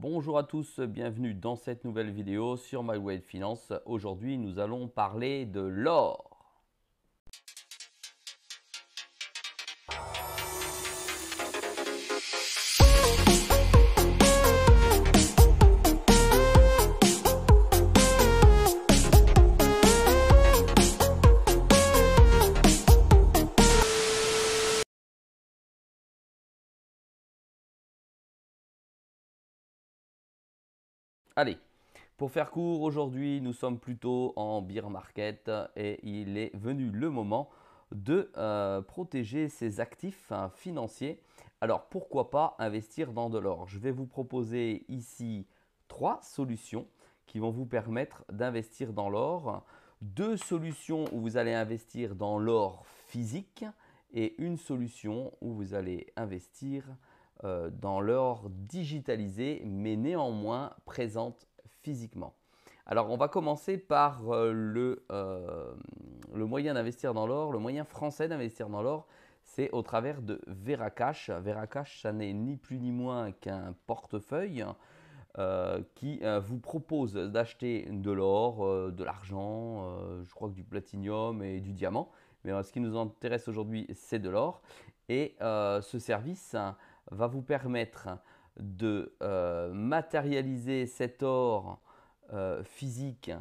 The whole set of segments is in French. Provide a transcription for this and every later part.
Bonjour à tous, bienvenue dans cette nouvelle vidéo sur My Way Finance. Aujourd'hui, nous allons parler de l'or. Allez, pour faire court, aujourd'hui, nous sommes plutôt en bear market et il est venu le moment de protéger ses actifs financiers. Alors, pourquoi pas investir dans de l'or? Je vais vous proposer ici 3 solutions qui vont vous permettre d'investir dans l'or. 2 solutions où vous allez investir dans l'or physique et une solution où vous allez investir dans l'or digitalisé, mais néanmoins présente physiquement. Alors, on va commencer par le moyen d'investir dans l'or, le moyen français d'investir dans l'or, c'est au travers de Veracash. Veracash, ça n'est ni plus ni moins qu'un portefeuille qui vous propose d'acheter de l'or, de l'argent, je crois que du platinium et du diamant. Mais ce qui nous intéresse aujourd'hui, c'est de l'or. Et ce service va vous permettre de matérialiser cet or physique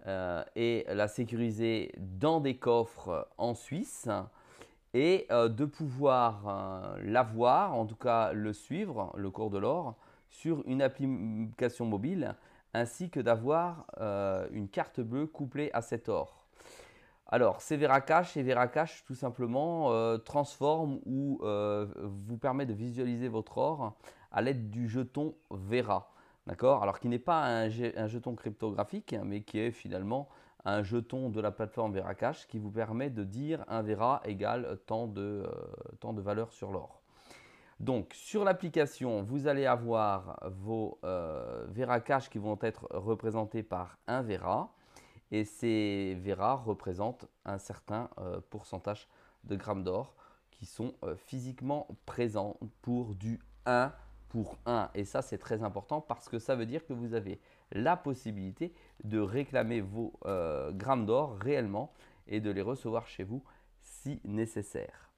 et la sécuriser dans des coffres en Suisse et de pouvoir l'avoir, en tout cas le suivre, le cours de l'or, sur une application mobile, ainsi que d'avoir une carte bleue couplée à cet or. Alors, c'est Veracash et Veracash tout simplement transforme ou vous permet de visualiser votre or à l'aide du jeton Vera. D'accord? Alors, qui n'est pas un jeton cryptographique, mais qui est finalement un jeton de la plateforme Veracash qui vous permet de dire un Vera égale tant de valeur sur l'or. Donc, sur l'application, vous allez avoir vos Veracash qui vont être représentés par un Vera. Et ces Vera représentent un certain pourcentage de grammes d'or qui sont physiquement présents pour du 1 pour 1. Et ça, c'est très important parce que ça veut dire que vous avez la possibilité de réclamer vos grammes d'or réellement et de les recevoir chez vous si nécessaire.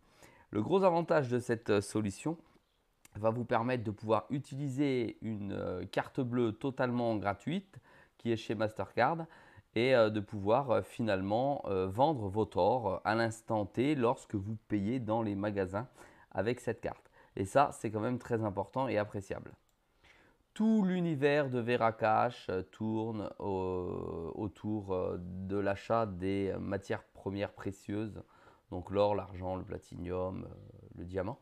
Le gros avantage de cette solution va vous permettre de pouvoir utiliser une carte bleue totalement gratuite qui est chez Mastercard et de pouvoir finalement vendre votre or à l'instant T lorsque vous payez dans les magasins avec cette carte. Et ça, c'est quand même très important et appréciable. Tout l'univers de Veracash tourne autour de l'achat des matières premières précieuses, donc l'or, l'argent, le platinium, le diamant.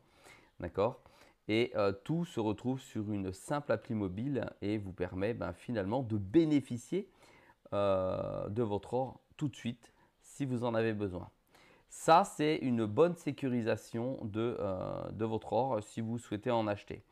D'accord? Et tout se retrouve sur une simple appli mobile et vous permet finalement de bénéficier de votre or tout de suite si vous en avez besoin. Ça, c'est une bonne sécurisation de votre or si vous souhaitez en acheter.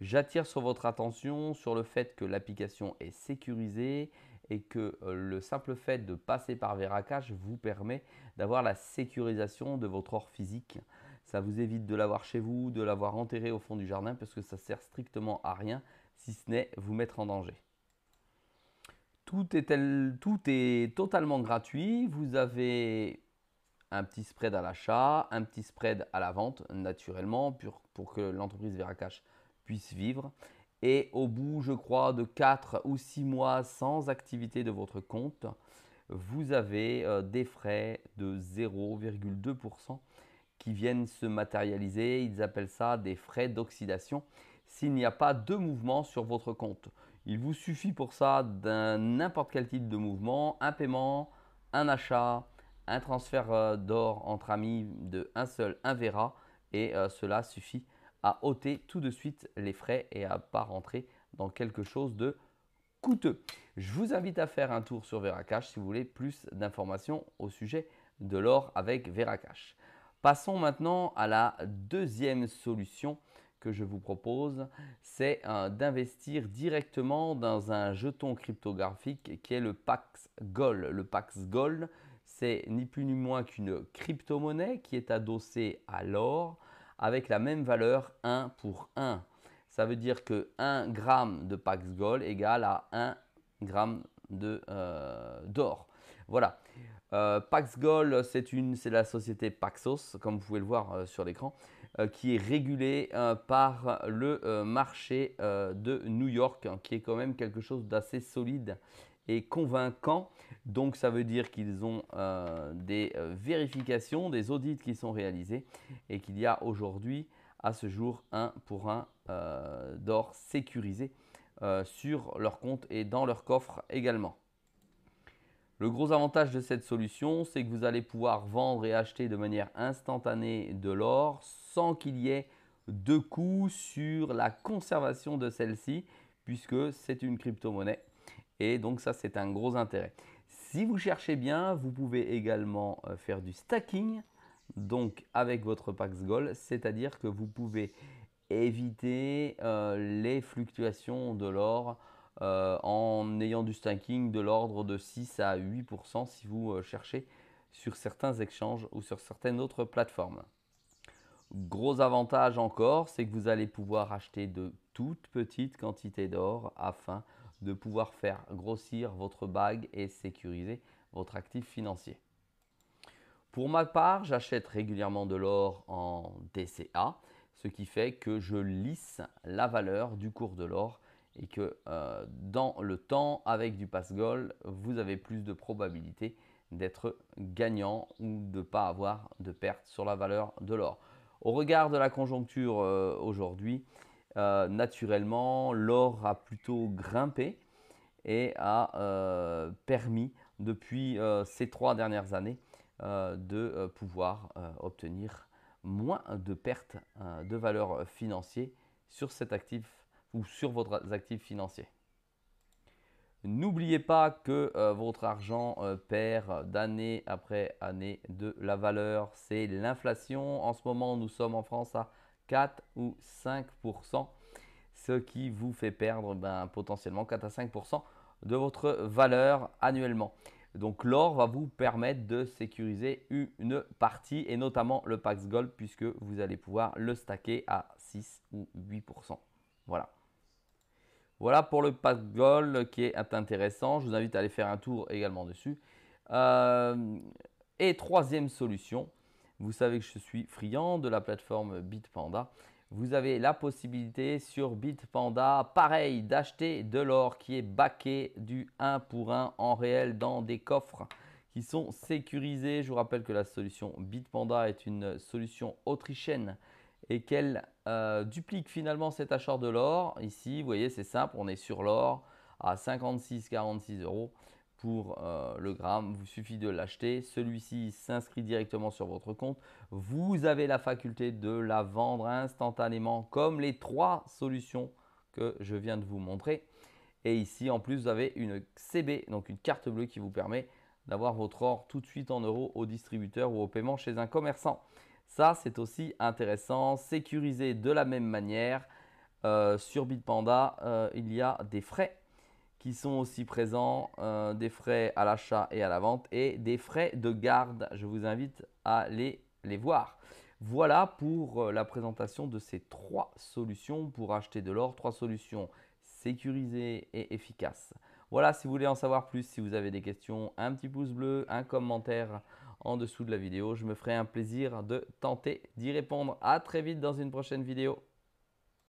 J'attire sur votre attention sur le fait que l'application est sécurisée et que le simple fait de passer par Veracash vous permet d'avoir la sécurisation de votre or physique. Ça vous évite de l'avoir chez vous, de l'avoir enterré au fond du jardin parce que ça sert strictement à rien si ce n'est vous mettre en danger. Tout est totalement gratuit. Vous avez un petit spread à l'achat, un petit spread à la vente, naturellement, pour que l'entreprise Veracash puisse vivre. Et au bout, je crois, de 4 ou 6 mois sans activité de votre compte, vous avez des frais de 0,2% qui viennent se matérialiser. Ils appellent ça des frais d'oxydation s'il n'y a pas de mouvement sur votre compte. Il vous suffit pour ça d'un n'importe quel type de mouvement, un paiement, un achat, un transfert d'or entre amis de un seul, un Vera, et cela suffit à ôter tout de suite les frais et à ne pas rentrer dans quelque chose de coûteux. Je vous invite à faire un tour sur Veracash si vous voulez plus d'informations au sujet de l'or avec Veracash. Passons maintenant à la deuxième solution que je vous propose, c'est d'investir directement dans un jeton cryptographique qui est le Pax Gold. Le Pax Gold, c'est ni plus ni moins qu'une crypto-monnaie qui est adossée à l'or avec la même valeur 1 pour 1. Ça veut dire que 1 gramme de Pax Gold égale à 1 gramme d'or. Voilà. Pax Gold, c'est la société Paxos, comme vous pouvez le voir sur l'écran, qui est régulée par le marché de New York, hein, qui est quand même quelque chose d'assez solide et convaincant. Donc ça veut dire qu'ils ont des vérifications, des audits qui sont réalisés et qu'il y a aujourd'hui, à ce jour, 1 pour 1 d'or sécurisé sur leur compte et dans leur coffre également. Le gros avantage de cette solution, c'est que vous allez pouvoir vendre et acheter de manière instantanée de l'or sans qu'il y ait de coût sur la conservation de celle-ci, puisque c'est une crypto-monnaie. Et donc ça, c'est un gros intérêt. Si vous cherchez bien, vous pouvez également faire du stacking, donc avec votre Pax Gold, c'est-à-dire que vous pouvez éviter les fluctuations de l'or en ayant du stacking de l'ordre de 6 à 8% si vous cherchez sur certains exchanges ou sur certaines autres plateformes. Gros avantage encore, c'est que vous allez pouvoir acheter de toutes petites quantités d'or afin de pouvoir faire grossir votre bague et sécuriser votre actif financier. Pour ma part, j'achète régulièrement de l'or en DCA, ce qui fait que je lisse la valeur du cours de l'or et que dans le temps, avec du Pax Gold, vous avez plus de probabilité d'être gagnant ou de ne pas avoir de perte sur la valeur de l'or. Au regard de la conjoncture aujourd'hui, naturellement, l'or a plutôt grimpé et a permis depuis ces 3 dernières années de pouvoir obtenir moins de pertes de valeur financière sur cet actif ou sur votre actif financier. N'oubliez pas que votre argent perd d'année après année de la valeur. C'est l'inflation. En ce moment, nous sommes en France à 4 ou 5%, ce qui vous fait perdre potentiellement 4 à 5% de votre valeur annuellement. Donc l'or va vous permettre de sécuriser une partie et notamment le Pax Gold puisque vous allez pouvoir le stacker à 6 ou 8%. Voilà. Voilà pour le Pax Gold qui est intéressant. Je vous invite à aller faire un tour également dessus. Et troisième solution, vous savez que je suis friand de la plateforme Bitpanda. Vous avez la possibilité sur Bitpanda, pareil, d'acheter de l'or qui est backé du 1 pour 1 en réel dans des coffres qui sont sécurisés. Je vous rappelle que la solution Bitpanda est une solution autrichienne et qu'elle duplique finalement cet achat de l'or. Ici, vous voyez, c'est simple, on est sur l'or à 56,46 € pour le gramme. Il suffit de l'acheter. Celui-ci s'inscrit directement sur votre compte. Vous avez la faculté de la vendre instantanément comme les 3 solutions que je viens de vous montrer. Et ici, en plus, vous avez une CB, donc une carte bleue qui vous permet d'avoir votre or tout de suite en euros au distributeur ou au paiement chez un commerçant. Ça, c'est aussi intéressant. Sécurisé de la même manière. Sur Bitpanda, il y a des frais qui sont aussi présents, des frais à l'achat et à la vente et des frais de garde. Je vous invite à les voir. Voilà pour la présentation de ces 3 solutions pour acheter de l'or, 3 solutions sécurisées et efficaces. Voilà, si vous voulez en savoir plus, si vous avez des questions, un petit pouce bleu, un commentaire en dessous de la vidéo. Je me ferai un plaisir de tenter d'y répondre. À très vite dans une prochaine vidéo.